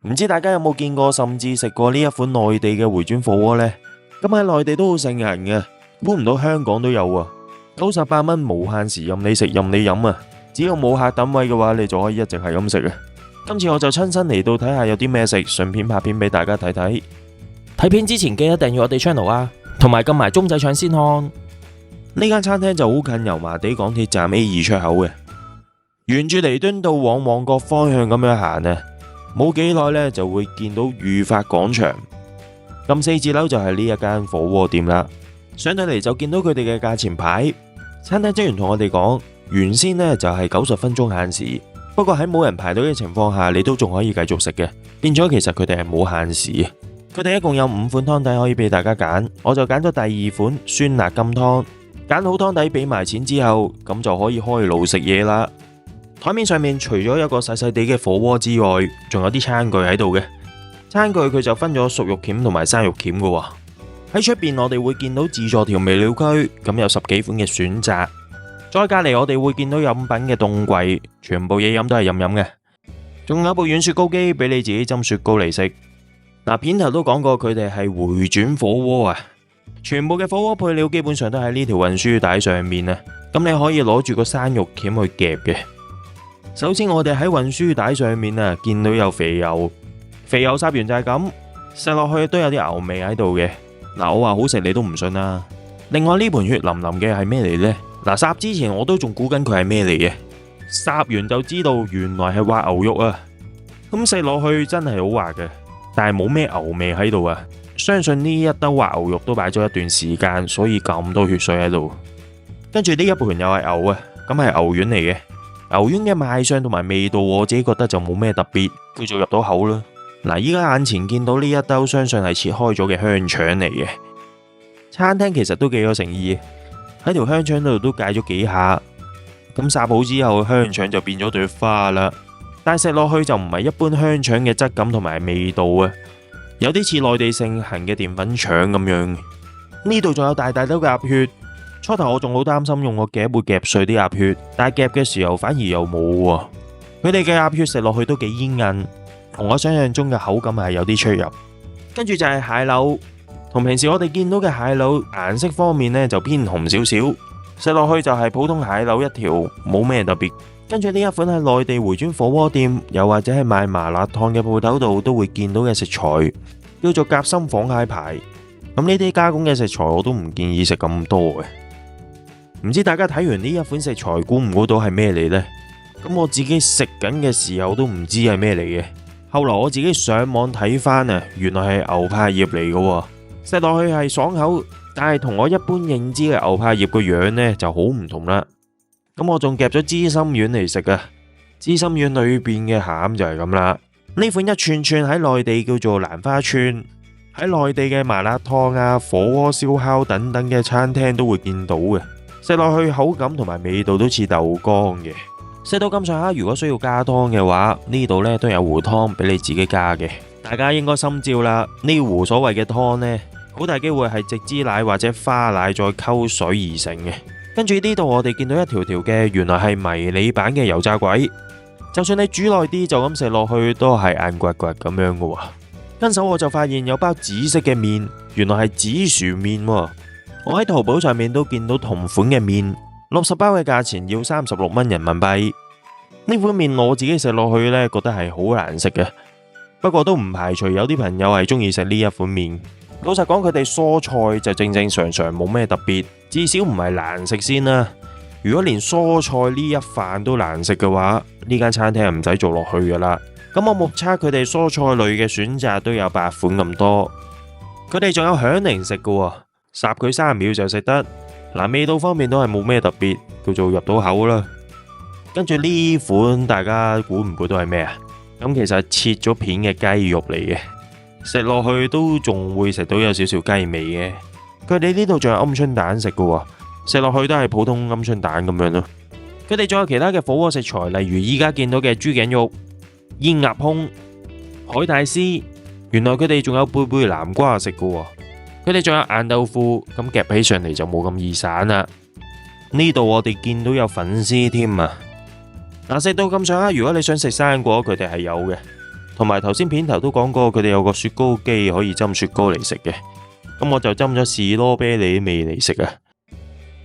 唔知大家有冇見過甚至食過呢一款內地嘅回轉火鍋呢？咁喺內地都好盛行嘅，估唔到香港都有啊！98蚊無限時任你食任你飲啊！只要冇客等位嘅話，你就可以一直係咁食啊！今次我就親身嚟到睇下有啲咩食，順便拍片俾大家睇睇。睇片之前記得訂閱我哋 channel 啊，同埋撳埋鐘仔搶先看。呢間餐廳就好近油麻地港鐵站 A2 出口嘅，沿住彌敦道往旺角方向咁樣行啊，冇幾耐呢就會見到裕發廣場。咁4字樓就係呢一間火鍋店啦。上到嚟就見到佢哋嘅價錢牌，餐廳職員同我哋講，原先呢就係90分鐘限時，不過喺冇人排隊嘅情況下，你都仲可以繼續食嘅。變咗其實佢哋係冇限時嘅。佢哋一共有5款湯底可以俾大家揀，我就揀咗第2款酸辣金湯。揀好湯底俾埋錢之後，咁就可以開爐食嘢啦。台面上面除咗一個細細地嘅火鍋之外，仲有啲餐具喺度嘅。餐具佢就分咗熟肉鉗同埋生肉鉗嘅。喺出邊我哋會見到自助調味料區，咁有10幾款嘅選擇。再隔籬我哋會見到飲品嘅凍櫃，全部嘢飲都係飲飲嘅。仲有部軟雪糕機俾你自己斟雪糕嚟食。嗱，片頭都講過佢哋係回轉火鍋啊，全部嘅火鍋配料基本上都喺呢條運輸帶上面啊。咁你可以攞住個生肉鉗去夾嘅。首先我哋喺運輸帶上面啊，見到有肥油，肥油烚完就係咁，食落去都有啲牛味喺度嘅。嗱，我話好食你都唔信啦。另外呢盤血淋淋嘅係咩嚟呢？嗱，烚之前我都仲估緊佢係咩嚟嘅，烚完就知道原來係滑牛肉啊。咁食落去真係好滑嘅，但係冇咩牛味喺度啊。相信呢一兜滑牛肉都擺咗一段時間，所以咁多血水喺度。跟住呢一盤又係牛啊，咁係牛丸嚟嘅。牛丸嘅賣相同埋味道，我自己覺得就冇咩特別，叫做入到口啦。嗱，依家眼前見到呢一兜，相信係切開咗嘅香腸嚟嘅。餐廳其實都幾有誠意，喺條香腸度都戒咗幾下。咁烚好之後，香腸就變咗朵花啦。但係食落去就唔係一般香腸嘅質感同埋味道啊，有啲似內地盛行嘅澱粉腸咁樣。呢度仲有大大兜嘅鴨血，初頭我仲好擔心用個夾會夾碎啲鴨血，但係夾嘅時候反而又冇喎。佢哋嘅鴨血食落去都幾煙韌，同我想象中嘅口感係有啲出入。跟住就係蟹柳，同平時我哋見到嘅蟹柳顏色方面呢就偏紅少少，食落去就係普通蟹柳一條，冇咩特別。跟住呢一款喺內地回轉火鍋店，又或者係賣麻辣燙嘅鋪頭度都會見到嘅食材，叫做夾心仿蟹排。咁呢啲加工嘅食材我都唔建議食咁多嘅。唔知大家睇完呢一款食材，估唔估到係咩嚟呢？咁我自己食緊嘅時候都唔知係咩嚟嘅。後來我自己上網睇翻啊，原來係牛柏葉嚟嘅，食落去係爽口，但係同我一般認知嘅牛柏葉個樣呢就好唔同啦。咁我仲夾咗芝心丸嚟食啊，芝心丸裏邊嘅餡就係咁啦。呢款一串串喺內地叫做蘭花串，喺內地嘅麻辣燙啊、火鍋、燒烤等等嘅餐廳都會見到嘅。食落去口感同埋味道都似豆乾嘅。食到咁上下，如果需要加湯嘅話，呢度呢都有壺湯俾你自己加嘅。大家應該心照啦，呢壺所謂嘅湯呢，好大機會係植脂奶或者花奶再溝水而成嘅。跟住呢度我哋見到一條條嘅，原來係迷你版嘅油炸鬼。就算你煮耐啲，就咁食落去都係硬掘掘咁樣嘅。跟手我就發現有包紫色嘅麵，原來係紫薯麵。我喺淘寶上面都見到同款嘅麵，60包嘅價錢要36蚊人民幣。呢款麵我自己食落去呢，覺得係好難食嘅。不過都唔排除有啲朋友係中意食呢一款麵。老實講，佢哋蔬菜就正正常常冇咩特別，至少唔係難食先啦。如果連蔬菜呢一飯都難食嘅話，呢間餐廳唔使做落去噶啦。咁我目測佢哋蔬菜類嘅選擇都有8款咁多。佢哋仲有響鈴食嘅，烚佢3秒就食得。嗱，味道方面都係冇咩特別，叫做入到口啦。跟住呢款大家估唔估到係咩啊？咁其實切咗片嘅雞肉嚟嘅。食落去都仲會食到有少少雞味嘅。佢哋呢度仲有鵪鶉蛋食嘅，食落去都係普通鵪鶉蛋咁樣咯。佢哋仲有其他嘅火鍋食材，例如依家見到嘅豬頸肉、煙鴨胸、海帶絲。原來佢哋仲有貝南瓜食嘅。佢哋仲有硬豆腐，咁夾起上嚟就冇咁易散啦。呢度我哋見到有粉絲添啊。嗱，食到咁上下，如果你想食生果，佢哋係有嘅。同埋頭先片頭都講過，佢哋有個雪糕機可以斟雪糕嚟食嘅。咁我就斟咗士多啤梨味嚟食啊。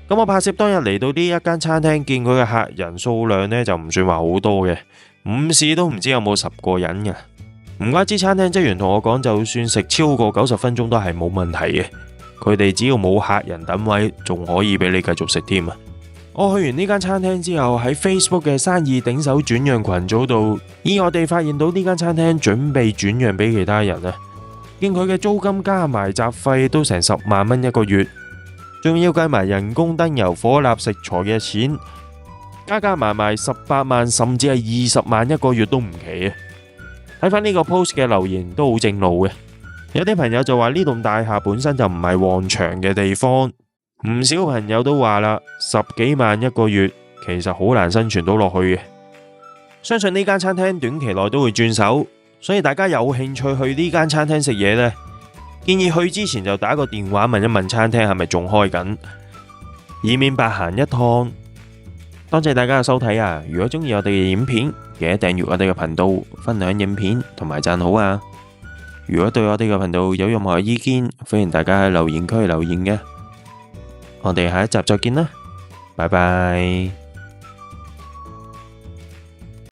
咁我拍攝當日嚟到呢一間餐廳，見佢嘅客人數量呢就唔算話好多嘅，午市都唔知有冇10個人嘅。唔怪之餐廳職員同我講，就算食超過90分鐘都係冇問題嘅。佢哋只要冇客人等位，仲可以俾你繼續食添啊！我去完呢間餐廳之後，喺 Facebook 嘅生意頂手轉讓群組度，意外地發現到呢間餐廳準備轉讓俾其他人啊！見佢嘅租金加埋雜費都成10萬蚊一個月，仲要計埋人工、燈油火蠟、食材嘅錢，加埋18萬甚至係20萬一個月都唔奇啊！睇翻呢個 post 嘅留言都好正路嘅，有啲朋友就話呢棟大廈本身就唔係旺場嘅地方，唔少朋友都話啦，10幾萬一個月其實好難生存到落去嘅。相信呢間餐廳短期內都會轉手，所以大家有興趣去呢間餐廳食嘢呢，建議去之前就打個電話問一問餐廳係咪仲開緊，以免白行一趟。多謝大家嘅收睇啊！如果中意我哋嘅影片，記得訂閱我哋嘅頻道，分享影片同埋讚好啊！如果對我哋嘅頻道有任何意見，歡迎大家喺留言區留言嘅。我哋下一集再見啦，拜拜。